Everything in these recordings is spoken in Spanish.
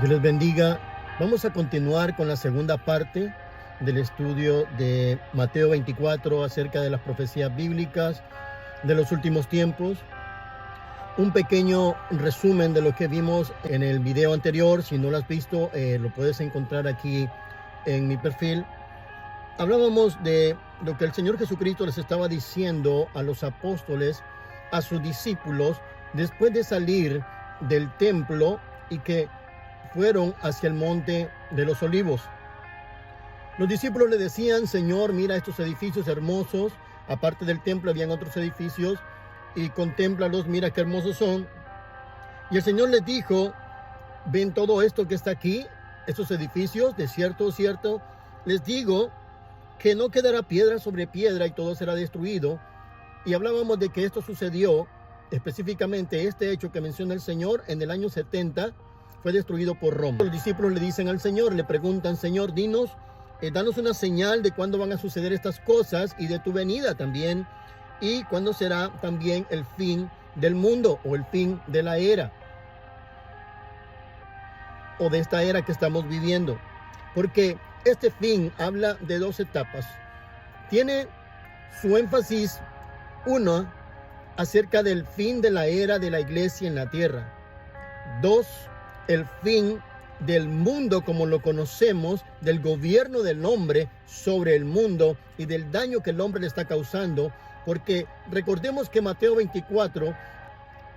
Dios les bendiga. Vamos a continuar con la segunda parte del estudio de Mateo 24 acerca de las profecías bíblicas de los últimos tiempos. Un pequeño resumen de lo que vimos en el video anterior. Si no lo has visto, lo puedes encontrar aquí en mi perfil. Hablábamos de lo que el Señor Jesucristo les estaba diciendo a los apóstoles, a sus discípulos, después de salir del templo y que fueron hacia el monte de los olivos. Los discípulos le decían: Señor, mira estos edificios hermosos. Aparte del templo habían otros edificios y contémplalos, mira qué hermosos son. Y el Señor les dijo: ven todo esto que está aquí, estos edificios, de cierto, cierto, les digo que no quedará piedra sobre piedra y todo será destruido. Y hablábamos de que esto sucedió, específicamente este hecho que menciona el Señor, en el año 70, fue destruido por Roma. Los discípulos le dicen al Señor, le preguntan: Señor, dinos, danos una señal de cuándo van a suceder estas cosas y de tu venida también, y cuándo será también el fin del mundo o el fin de la era, o de esta era que estamos viviendo. Porque este fin habla de dos etapas. Tiene su énfasis, uno, acerca del fin de la era de la iglesia en la tierra. Dos, el fin del mundo como lo conocemos, del gobierno del hombre sobre el mundo y del daño que el hombre le está causando. Porque recordemos que Mateo 24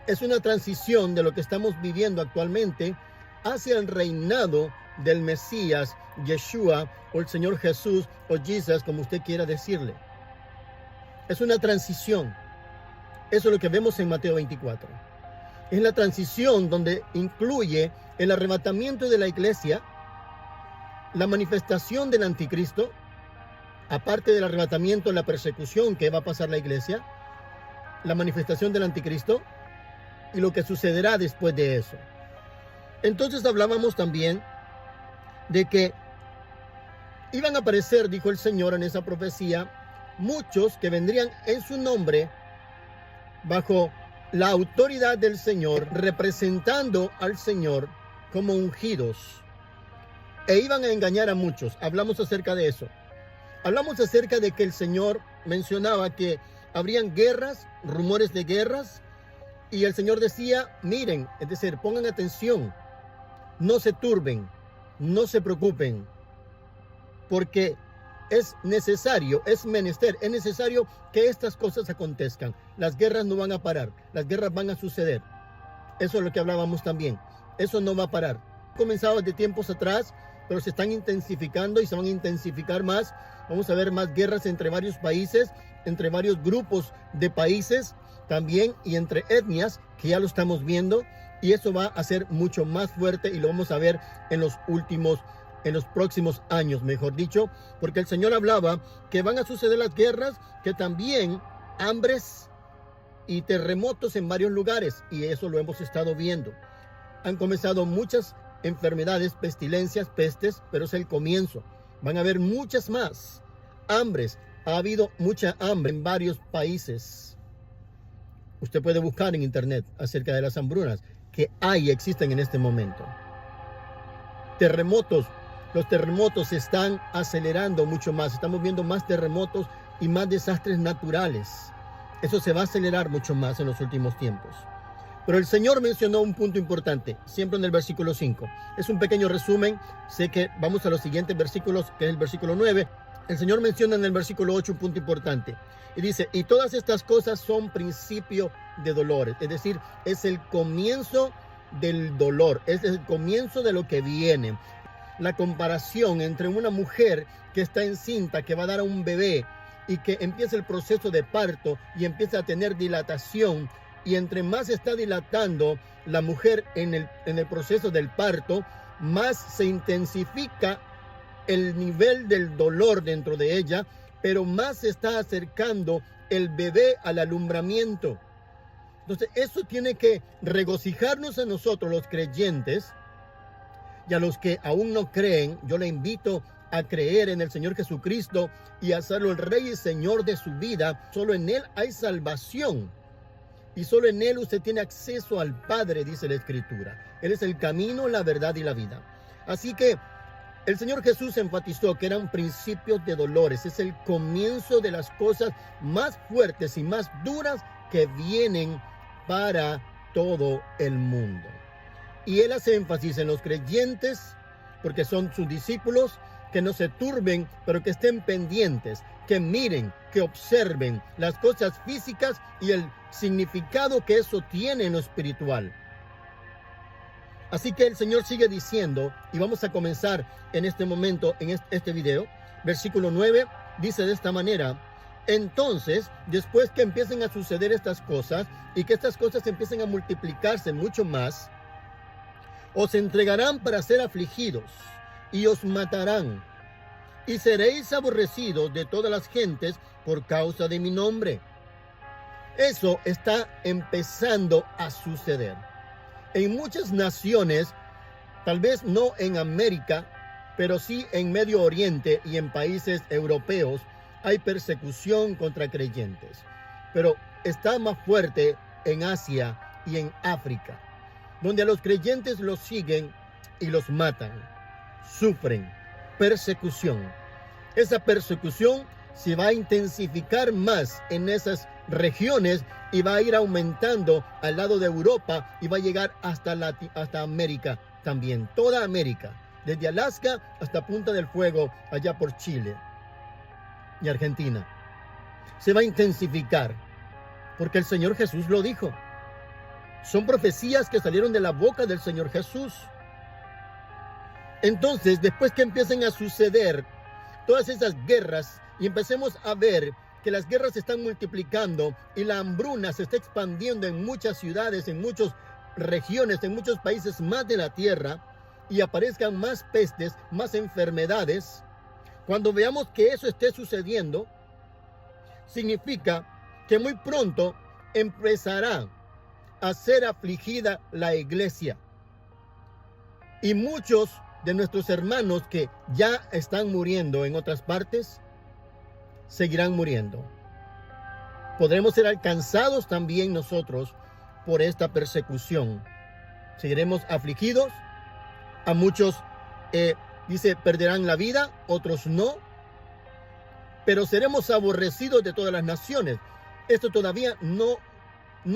es una transición de lo que estamos viviendo actualmente hacia el reinado del Mesías, Yeshua, o el Señor Jesús, o Jesus, como usted quiera decirle. Es una transición. Eso es lo que vemos en Mateo 24. Es la transición donde incluye el arrebatamiento de la iglesia, la manifestación del anticristo, aparte del arrebatamiento, la persecución que va a pasar la iglesia, la manifestación del anticristo y lo que sucederá después de eso. Entonces hablábamos también de que iban a aparecer, dijo el Señor en esa profecía, muchos que vendrían en su nombre bajo la autoridad del Señor, representando al Señor como ungidos, e iban a engañar a muchos. Hablamos acerca de eso. Hablamos acerca de que el Señor mencionaba que habrían guerras, rumores de guerras, y el Señor decía: miren, es decir, pongan atención, no se turben, no se preocupen, porque es necesario, es menester, es necesario que estas cosas acontezcan. Las guerras no van a parar, las guerras van a suceder. Eso es lo que hablábamos también. Eso no va a parar. Comenzaba de tiempos atrás, pero se están intensificando y se van a intensificar más. Vamos a ver más guerras entre varios países, entre varios grupos de países también, y entre etnias, que ya lo estamos viendo, y eso va a ser mucho más fuerte y lo vamos a ver en los próximos años, mejor dicho, porque el Señor hablaba que van a suceder las guerras, que también hambres y terremotos en varios lugares, y eso lo hemos estado viendo. Han comenzado muchas enfermedades, pestilencias, pestes, pero es el comienzo. Van a haber muchas más hambres. Ha habido mucha hambre en varios países. Usted puede buscar en internet acerca de las hambrunas que hay y existen en este momento. Terremotos. Los terremotos se están acelerando mucho más. Estamos viendo más terremotos y más desastres naturales. Eso se va a acelerar mucho más en los últimos tiempos. Pero el Señor mencionó un punto importante, siempre en el versículo 5. Es un pequeño resumen. Sé que vamos a los siguientes versículos, que es el versículo 9. El Señor menciona en el versículo 8 un punto importante. Y dice: y todas estas cosas son principio de dolores. Es decir, es el comienzo del dolor. Es el comienzo de lo que viene. La comparación entre una mujer que está encinta, que va a dar a un bebé, y que empieza el proceso de parto y empieza a tener dilatación, y entre más está dilatando la mujer en el proceso del parto, más se intensifica el nivel del dolor dentro de ella, pero más se está acercando el bebé al alumbramiento. Entonces eso tiene que regocijarnos a nosotros los creyentes, y a los que aún no creen, yo le invito a creer en el Señor Jesucristo y a hacerlo el Rey y Señor de su vida. Solo en Él hay salvación. Y solo en Él usted tiene acceso al Padre, dice la Escritura. Él es el camino, la verdad y la vida. Así que el Señor Jesús enfatizó que eran principios de dolores. Es el comienzo de las cosas más fuertes y más duras que vienen para todo el mundo. Y Él hace énfasis en los creyentes, porque son sus discípulos, que no se turben, pero que estén pendientes, que miren, que observen las cosas físicas y el significado que eso tiene en lo espiritual. Así que el Señor sigue diciendo, y vamos a comenzar en este momento, en este video, versículo 9, dice de esta manera: entonces, después que empiecen a suceder estas cosas y que estas cosas empiecen a multiplicarse mucho más, os entregarán para ser afligidos y os matarán, y seréis aborrecidos de todas las gentes por causa de mi nombre. Eso está empezando a suceder. En muchas naciones, tal vez no en América, pero sí en Medio Oriente y en países europeos, hay persecución contra creyentes. Pero está más fuerte en Asia y en África, donde a los creyentes los siguen y los matan. Sufren persecución. Esa persecución se va a intensificar más en esas regiones y va a ir aumentando al lado de Europa y va a llegar hasta América también, toda América, desde Alaska hasta Punta del Fuego, allá por Chile y Argentina. Se va a intensificar porque el Señor Jesús lo dijo. Son profecías que salieron de la boca del Señor Jesús. Entonces, después que empiecen a suceder todas esas guerras y empecemos a ver que las guerras se están multiplicando y la hambruna se está expandiendo en muchas ciudades, en muchas regiones, en muchos países más de la tierra, y aparezcan más pestes, más enfermedades, cuando veamos que eso esté sucediendo, significa que muy pronto empezará a ser afligida la iglesia. Y muchos de nuestros hermanos que ya están muriendo en otras partes, seguirán muriendo. Podremos ser alcanzados también nosotros por esta persecución. Seguiremos afligidos. A muchos, dice, perderán la vida, otros no. Pero seremos aborrecidos de todas las naciones. Esto todavía no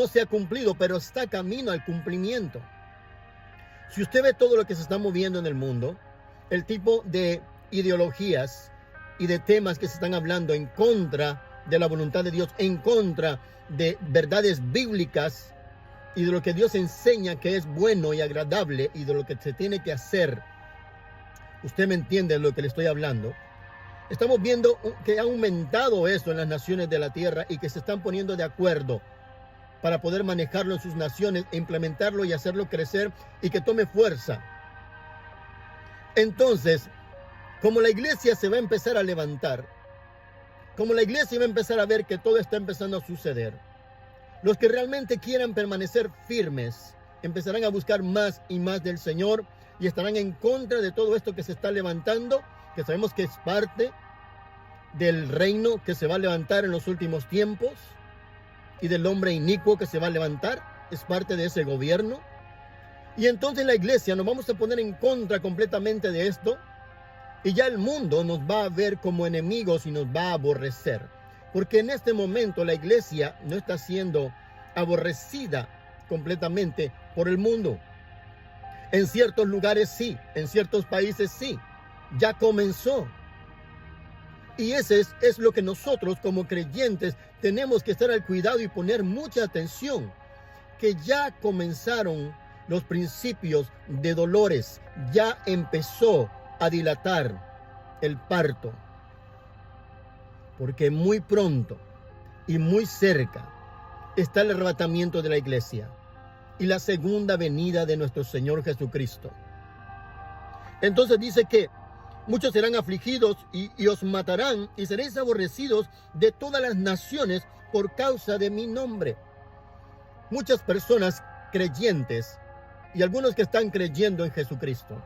se ha cumplido, pero está camino al cumplimiento. Si usted ve todo lo que se está moviendo en el mundo, el tipo de ideologías y de temas que se están hablando en contra de la voluntad de Dios, en contra de verdades bíblicas y de lo que Dios enseña que es bueno y agradable y de lo que se tiene que hacer. Usted me entiende de lo que le estoy hablando. Estamos viendo que ha aumentado eso en las naciones de la tierra y que se están poniendo de acuerdo para poder manejarlo en sus naciones, implementarlo y hacerlo crecer y que tome fuerza. Entonces, como la iglesia se va a empezar a levantar, como la iglesia va a empezar a ver que todo está empezando a suceder, los que realmente quieran permanecer firmes empezarán a buscar más y más del Señor y estarán en contra de todo esto que se está levantando, que sabemos que es parte del reino que se va a levantar en los últimos tiempos y del hombre inicuo que se va a levantar, es parte de ese gobierno. Y entonces la iglesia nos vamos a poner en contra completamente de esto y ya el mundo nos va a ver como enemigos y nos va a aborrecer. Porque en este momento la iglesia no está siendo aborrecida completamente por el mundo. En ciertos lugares sí, en ciertos países sí, ya comenzó. Y ese es lo que nosotros como creyentes tenemos que estar al cuidado y poner mucha atención, que ya comenzaron los principios de dolores, ya empezó a dilatar el parto, porque muy pronto y muy cerca está el arrebatamiento de la iglesia y la segunda venida de nuestro Señor Jesucristo. Entonces dice que muchos serán afligidos y os matarán y seréis aborrecidos de todas las naciones por causa de mi nombre. Muchas personas creyentes y algunos que están creyendo en Jesucristo,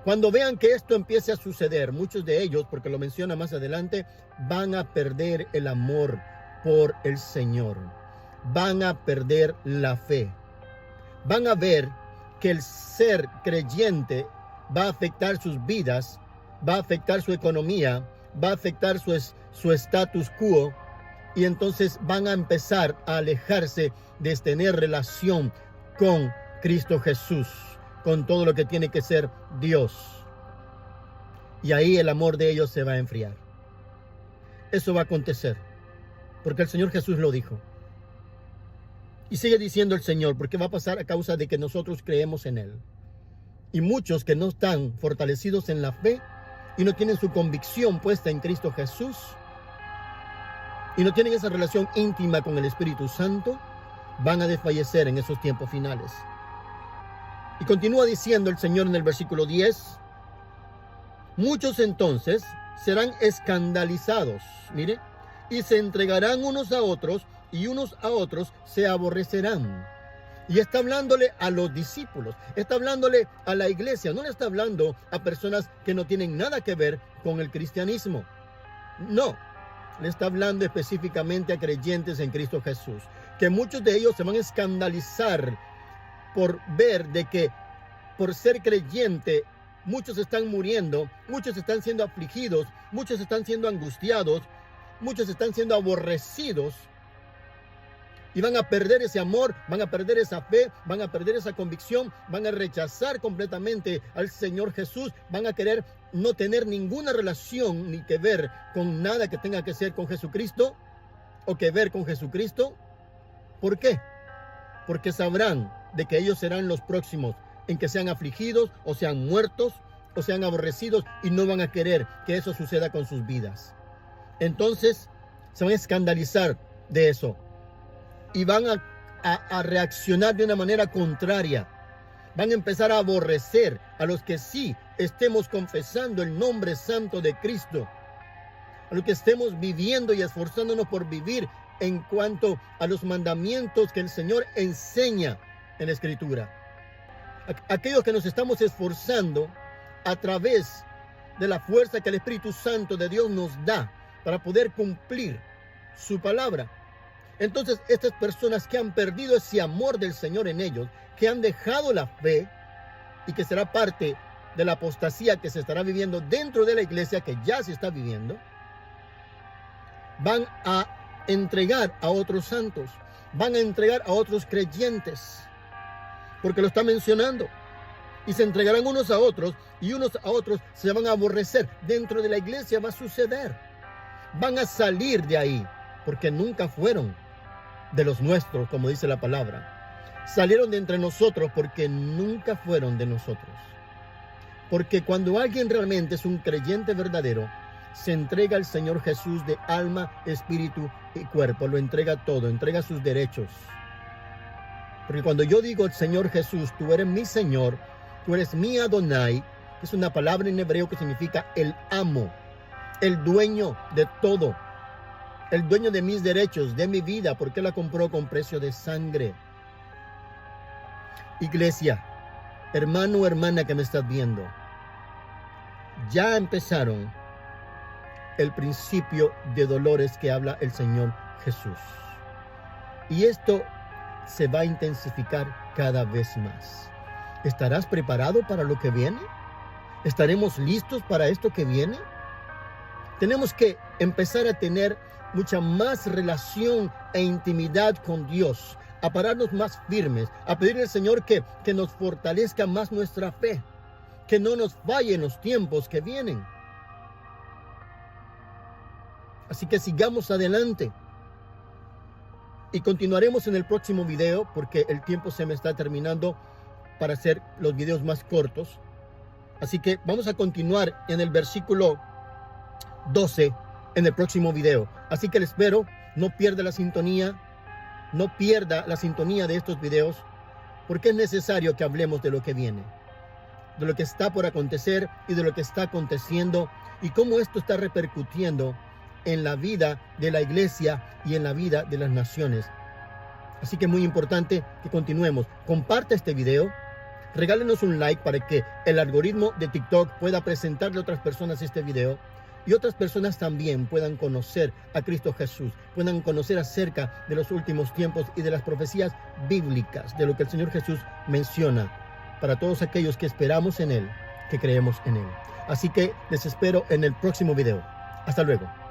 cuando vean que esto empiece a suceder, muchos de ellos, porque lo menciona más adelante, van a perder el amor por el Señor. van a perder la fe. Van a ver que el ser creyente va a afectar sus vidas, va a afectar su economía, va a afectar su status quo, y entonces van a empezar a alejarse de tener relación con Cristo Jesús, con todo lo que tiene que ser Dios. Y ahí el amor de ellos se va a enfriar. Eso va a acontecer, porque el Señor Jesús lo dijo. Y sigue diciendo el Señor, porque va a pasar a causa de que nosotros creemos en Él. Y muchos que no están fortalecidos en la fe y no tienen su convicción puesta en Cristo Jesús y no tienen esa relación íntima con el Espíritu Santo, van a desfallecer en esos tiempos finales. Y continúa diciendo el Señor en el versículo 10, muchos entonces serán escandalizados, mire, y se entregarán unos a otros, y unos a otros se aborrecerán. Y está hablándole a los discípulos, está hablándole a la iglesia, no le está hablando a personas que no tienen nada que ver con el cristianismo. No, le está hablando específicamente a creyentes en Cristo Jesús, que muchos de ellos se van a escandalizar por ver de que por ser creyente muchos están muriendo, muchos están siendo afligidos, muchos están siendo angustiados, muchos están siendo aborrecidos. Y van a perder ese amor, van a perder esa fe, van a perder esa convicción, van a rechazar completamente al Señor Jesús, van a querer no tener ninguna relación ni que ver con nada que tenga que ser con Jesucristo o que ver con Jesucristo. ¿Por qué? Porque sabrán de que ellos serán los próximos en que sean afligidos o sean muertos o sean aborrecidos, y no van a querer que eso suceda con sus vidas. Entonces se van a escandalizar de eso. Y van a reaccionar de una manera contraria. Van a empezar a aborrecer a los que sí estemos confesando el nombre santo de Cristo. A los que estemos viviendo y esforzándonos por vivir en cuanto a los mandamientos que el Señor enseña en la Escritura. Aquellos que nos estamos esforzando a través de la fuerza que el Espíritu Santo de Dios nos da para poder cumplir su palabra. Entonces, estas personas que han perdido ese amor del Señor en ellos, que han dejado la fe y que será parte de la apostasía que se estará viviendo dentro de la iglesia, que ya se está viviendo, van a entregar a otros santos, van a entregar a otros creyentes, porque lo está mencionando. Y se entregarán unos a otros, y unos a otros se van a aborrecer. Dentro de la iglesia va a suceder. Van a salir de ahí, porque nunca fueron de los nuestros, como dice la palabra. Salieron de entre nosotros porque nunca fueron de nosotros. Porque cuando alguien realmente es un creyente verdadero, se entrega al Señor Jesús de alma, espíritu y cuerpo. Lo entrega todo, entrega sus derechos. Porque cuando yo digo al Señor Jesús, tú eres mi Señor, tú eres mi Adonai, es una palabra en hebreo que significa el amo, el dueño de todo, el dueño de mis derechos, de mi vida, porque la compró con precio de sangre. Iglesia, hermano o hermana que me estás viendo, ya empezaron el principio de dolores que habla el Señor Jesús. Y esto se va a intensificar cada vez más. ¿Estarás preparado para lo que viene? ¿Estaremos listos para esto que viene? Tenemos que empezar a tener mucha más relación e intimidad con Dios, a pararnos más firmes, a pedirle al Señor que nos fortalezca más nuestra fe, que no nos falle en los tiempos que vienen. Así que sigamos adelante y continuaremos en el próximo video, porque el tiempo se me está terminando para hacer los videos más cortos. Así que vamos a continuar en el versículo 12 en el próximo video. Así que les espero, no pierda la sintonía, no pierda la sintonía de estos videos, porque es necesario que hablemos de lo que viene, de lo que está por acontecer y de lo que está aconteciendo y cómo esto está repercutiendo en la vida de la iglesia y en la vida de las naciones. Así que es muy importante que continuemos. Comparte este video, regálenos un like para que el algoritmo de TikTok pueda presentarle a otras personas este video. y otras personas también puedan conocer a Cristo Jesús, puedan conocer acerca de los últimos tiempos y de las profecías bíblicas, de lo que el Señor Jesús menciona para todos aquellos que esperamos en Él, que creemos en Él. Así que les espero en el próximo video. Hasta luego.